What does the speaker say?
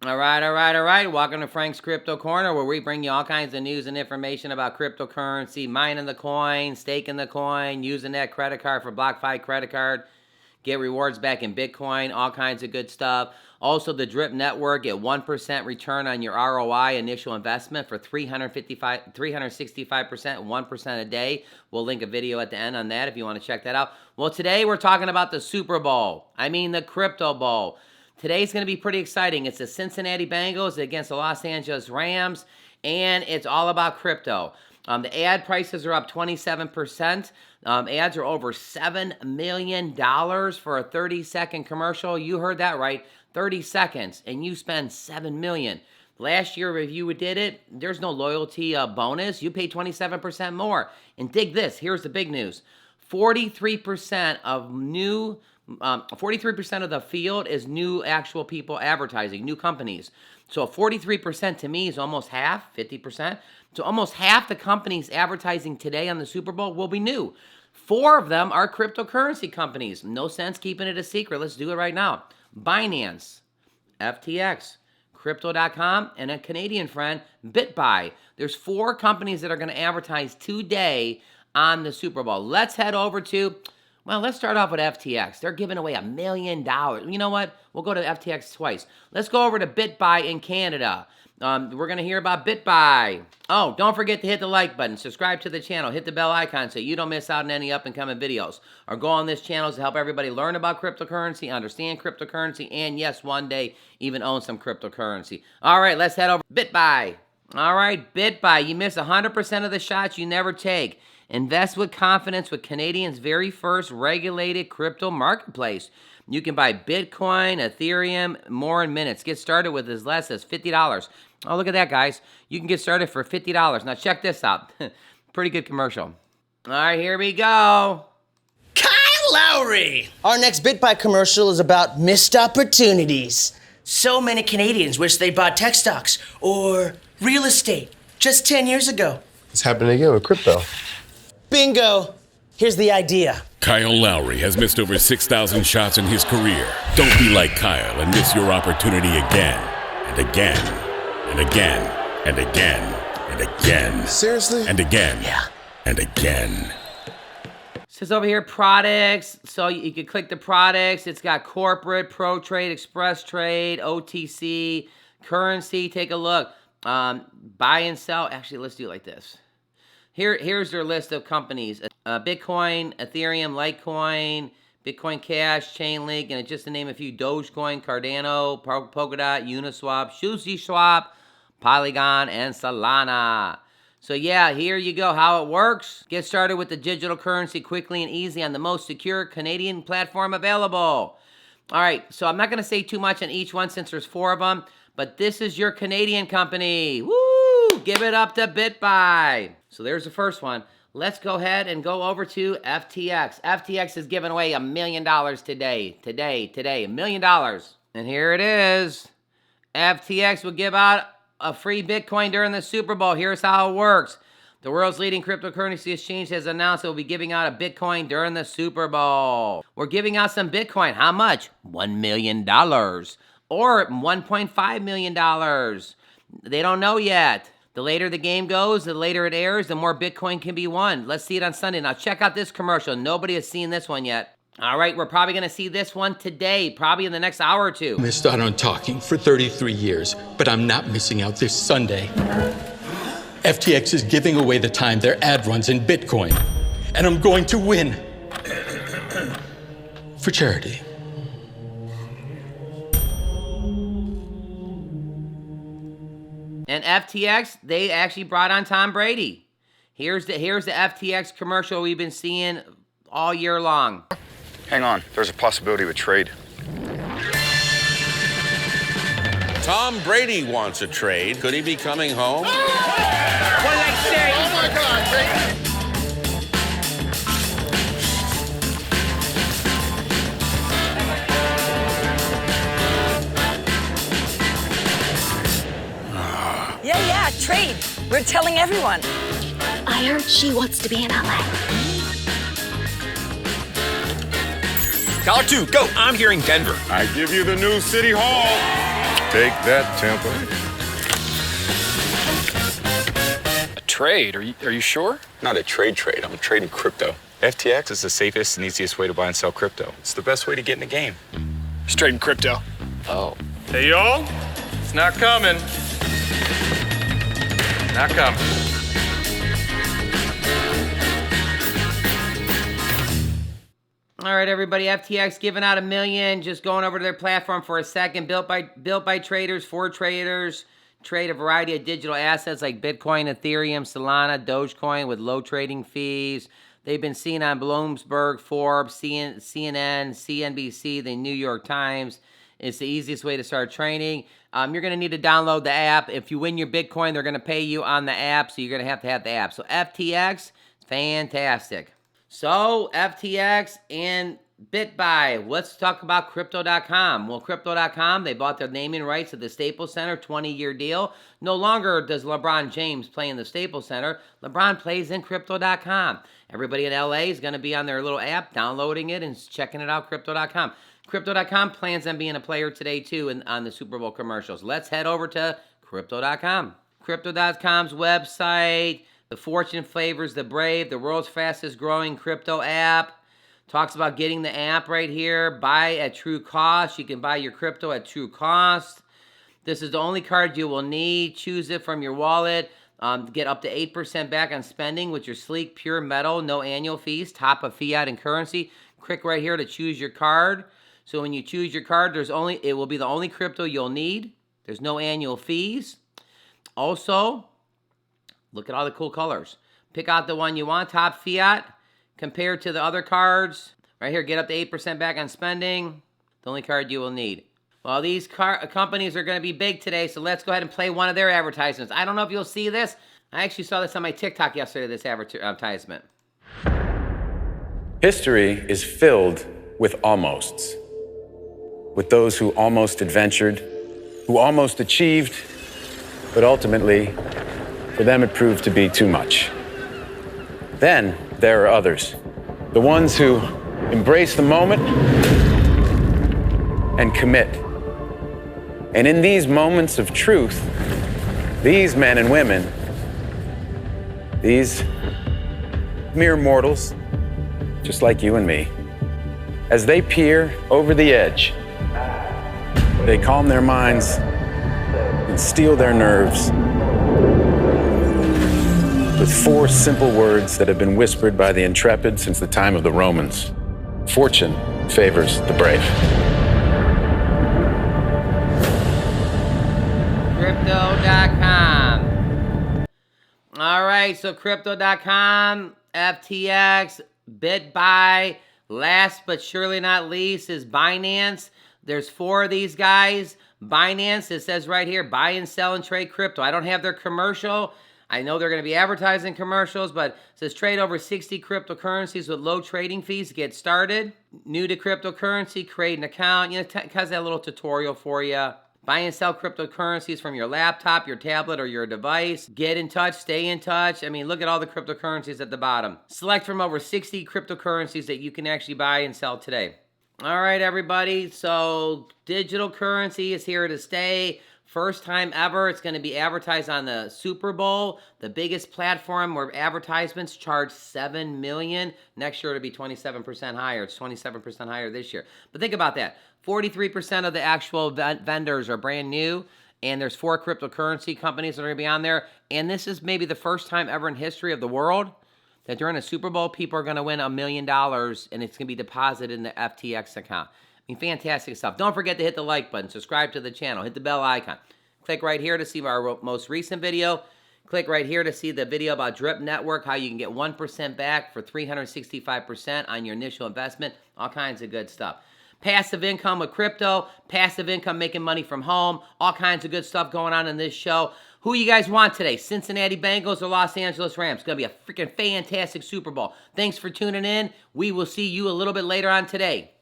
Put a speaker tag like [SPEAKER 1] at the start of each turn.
[SPEAKER 1] All right. Welcome to Frank's Crypto Corner, where we bring you all kinds of news and information about cryptocurrency, mining the coin, staking the coin, using that credit card for BlockFi credit card, get rewards back in Bitcoin, all kinds of good stuff. Also, the Drip Network, get 1% return on your ROI initial investment for 365%, 1% a day. We'll link a video at the end on that if you want to check that out. Well, today we're talking about the Super Bowl. The Crypto Bowl. Today's going to be pretty exciting. It's the Cincinnati Bengals against the Los Angeles Rams, and it's all about crypto. The ad prices are up 27%. Ads are over $7 million for a 30-second commercial. You heard that right, 30 seconds, and you spend $7 million. Last year, if you did it, there's no loyalty bonus. You pay 27% more. And dig this, here's the big news. 43% of the field is new actual people advertising, new companies. So 43% to me is almost half, 50%. So almost half the companies advertising today on the Super Bowl will be new. 4 of them are cryptocurrency companies. No sense keeping it a secret. Let's do it right now. Binance, FTX, crypto.com, and a Canadian friend, Bitbuy. There's 4 companies that are going to advertise today on the Super Bowl. Let's head over to... Well, let's start off with FTX. They're giving away $1 million. You know what? We'll go to FTX twice. Let's go over to Bitbuy in Canada. We're going to hear about Bitbuy. Oh, don't forget to hit the like button, subscribe to the channel, hit the bell icon so you don't miss out on any up-and-coming videos. Our goal on this channel is to help everybody learn about cryptocurrency, understand cryptocurrency, and yes, one day even own some cryptocurrency. All right, let's head over to Bitbuy. All right, Bitbuy. You miss 100% of the shots you never take. Invest with confidence with Canadians' very first regulated crypto marketplace. You can buy Bitcoin, Ethereum, more in minutes. Get started with as less as $50. Oh, look at that, guys. You can get started for $50. Now, check this out. Pretty good commercial. All right, here we go.
[SPEAKER 2] Kyle Lowry! Our next Bitbuy commercial is about missed opportunities. So many Canadians wish they bought tech stocks or real estate just 10 years ago.
[SPEAKER 3] It's happening again with crypto.
[SPEAKER 2] Bingo! Here's the idea.
[SPEAKER 4] Kyle Lowry has missed over 6,000 shots in his career. Don't be like Kyle and miss your opportunity again and again and again and again and again.
[SPEAKER 3] Seriously?
[SPEAKER 4] And again.
[SPEAKER 2] Yeah.
[SPEAKER 4] And again.
[SPEAKER 1] It says over here, products. So you can click the products. It's got corporate, pro trade, express trade, OTC, currency. Take a look. Buy and sell. Actually, let's do it like this. Here's their list of companies. Bitcoin, Ethereum, Litecoin, Bitcoin Cash, Chainlink, and just to name a few, Dogecoin, Cardano, Polkadot, Uniswap, SushiSwap, Polygon, and Solana. So yeah, here you go, how it works. Get started with the digital currency quickly and easy on the most secure Canadian platform available. All right, so I'm not going to say too much on each one since there's 4 of them, but this is your Canadian company. Woo! Give it up to Bitbuy. So there's the first one. Let's go ahead and go over to FTX. FTX is giving away $1 million today. $1 million. And here it is. FTX will give out a free Bitcoin during the Super Bowl. Here's how it works. The world's leading cryptocurrency exchange has announced it will be giving out a Bitcoin during the Super Bowl. We're giving out some Bitcoin. How much? $1 million. Or $1.5 million. They don't know yet. The later the game goes, the later it airs, the more Bitcoin can be won. Let's see it on Sunday. Now check out this commercial. Nobody has seen this one yet. All right, we're probably going to see this one today, probably in the next hour or two.
[SPEAKER 5] Missed out on talking for 33 years, but I'm not missing out this Sunday. FTX is giving away the time their ad runs in Bitcoin, and I'm going to win. For charity.
[SPEAKER 1] And FTX, they actually brought on Tom Brady. Here's the FTX commercial we've been seeing all year long.
[SPEAKER 6] Hang on, there's a possibility of a trade.
[SPEAKER 7] Tom Brady wants a trade. Could he be coming home?
[SPEAKER 1] What did I say?
[SPEAKER 3] Oh my God, Brady!
[SPEAKER 8] Yeah, trade. We're telling everyone.
[SPEAKER 9] I heard she wants to be in LA.
[SPEAKER 10] Caller 2, go. I'm hearing Denver.
[SPEAKER 6] I give you the new City Hall.
[SPEAKER 7] Take that, Tampa.
[SPEAKER 10] A trade? Are you sure?
[SPEAKER 6] Not a trade. I'm trading crypto. FTX is the safest and easiest way to buy and sell crypto. It's the best way to get in the game.
[SPEAKER 10] He's trading crypto.
[SPEAKER 8] Oh.
[SPEAKER 10] Hey, y'all. It's not coming. Not coming.
[SPEAKER 1] All right, everybody. FTX giving out $1 million. Just going over to their platform for a second. Built by traders for traders. Trade a variety of digital assets like Bitcoin, Ethereum, Solana, Dogecoin with low trading fees. They've been seen on Bloomberg, Forbes, CNN, CNBC, the New York Times. It's the easiest way to start trading. You're going to need to download the app. If you win your Bitcoin, they're going to pay you on the app, so you're going to have the app. So FTX, fantastic. So FTX and Bitbuy. Let's talk about crypto.com. Well, crypto.com, they bought their naming rights at the Staples Center, 20-year deal. No longer does LeBron James play in the Staples Center. LeBron plays in crypto.com. Everybody in LA is going to be on their little app, downloading it and checking it out, crypto.com. Crypto.com plans on being a player today, too, on the Super Bowl commercials. Let's head over to crypto.com. Crypto.com's website, the fortune favors the brave, the world's fastest growing crypto app. Talks about getting the app right here. Buy at true cost. You can buy your crypto at true cost. This is the only card you will need. Choose it from your wallet. Get up to 8% back on spending with your sleek, pure metal, no annual fees, top of fiat and currency. Click right here to choose your card. So when you choose your card, it will be the only crypto you'll need. There's no annual fees. Also, look at all the cool colors. Pick out the one you want, top fiat. Compared to the other cards, right here, get up to 8% back on spending. The only card you will need. Well, these companies are going to be big today, so let's go ahead and play one of their advertisements. I don't know if you'll see this. I actually saw this on my TikTok yesterday, this advertisement.
[SPEAKER 11] History is filled with almosts. With those who almost adventured, who almost achieved, but ultimately, for them it proved to be too much. Then there are others, the ones who embrace the moment and commit. And in these moments of truth, these men and women, these mere mortals, just like you and me, as they peer over the edge, they calm their minds and steel their nerves with 4 simple words that have been whispered by the intrepid since the time of the Romans. Fortune favors the brave.
[SPEAKER 1] Crypto.com. All right, so Crypto.com, FTX, Bitbuy. Last but surely not least is Binance. There's 4 of these guys. Binance, it says right here, buy and sell and trade crypto. I don't have their commercial. I know they're going to be advertising commercials, but it says trade over 60 cryptocurrencies with low trading fees to get started. New to cryptocurrency, create an account. It has that little tutorial for you. Buy and sell cryptocurrencies from your laptop, your tablet, or your device. Get in touch, stay in touch. I mean, look at all the cryptocurrencies at the bottom. Select from over 60 cryptocurrencies that you can actually buy and sell today. All right, everybody. So digital currency is here to stay. First time ever, it's going to be advertised on the Super Bowl, the biggest platform where advertisements charge $7 million. Next year, it'll be 27% higher. It's 27% higher this year. But think about that. 43% of the actual vendors are brand new, and there's 4 cryptocurrency companies that are going to be on there. And this is maybe the first time ever in history of the world that during a Super Bowl, people are going to win $1 million, and it's going to be deposited in the FTX account. I mean, fantastic stuff. Don't forget to hit the like button, subscribe to the channel, hit the bell icon. Click right here to see our most recent video. Click right here to see the video about Drip Network, how you can get 1% back for 365% on your initial investment. All kinds of good stuff. Passive income with crypto, passive income making money from home, all kinds of good stuff going on in this show. Who you guys want today? Cincinnati Bengals or Los Angeles Rams? It's going to be a freaking fantastic Super Bowl. Thanks for tuning in. We will see you a little bit later on today.